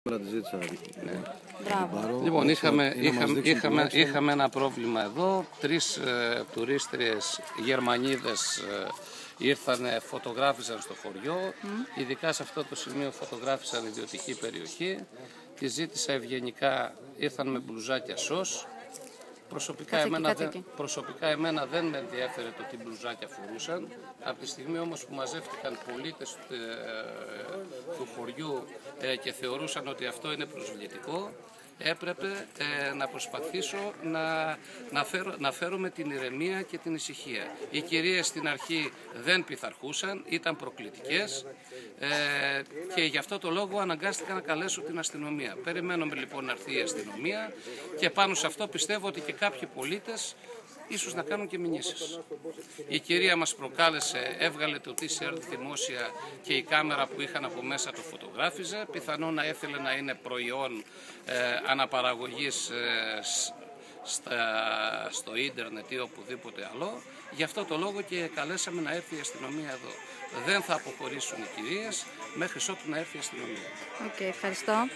Ναι. Λοιπόν, είχαμε ένα πρόβλημα εδώ. 3 τουρίστριες Γερμανίδες ήρθαν, φωτογράφησαν στο χωριό. Ειδικά σε αυτό το σημείο φωτογράφησαν ιδιωτική περιοχή. Τη ζήτησα ευγενικά, ήρθαν με μπλουζάκια σως. Προσωπικά εμένα δεν με ενδιέφερε το τι μπλουζάκια φορούσαν. Από τη στιγμή όμως που μαζεύτηκαν πολίτες του χωριού και θεωρούσαν ότι αυτό είναι προσβλητικό, έπρεπε να προσπαθήσω να φέρουμε την ηρεμία και την ησυχία. Οι κυρίες στην αρχή δεν πειθαρχούσαν, ήταν προκλητικές και γι' αυτό το λόγο αναγκάστηκα να καλέσω την αστυνομία. Περιμένουμε λοιπόν να έρθει η αστυνομία και πάνω σε αυτό πιστεύω ότι και κάποιοι πολίτες ίσως να κάνουν και μηνύσεις. Η κυρία μας προκάλεσε, έβγαλε το t-shirt δημόσια και η κάμερα που είχαν από μέσα το φωτογράφιζε. Πιθανόν να έθελε να είναι προϊόν αναπαραγωγής στο ίντερνετ ή οπουδήποτε άλλο. Γι' αυτό το λόγο και καλέσαμε να έρθει η αστυνομία εδώ. Δεν θα αποχωρήσουν οι κυρίες μέχρι ότου να έρθει η αστυνομία. Ευχαριστώ.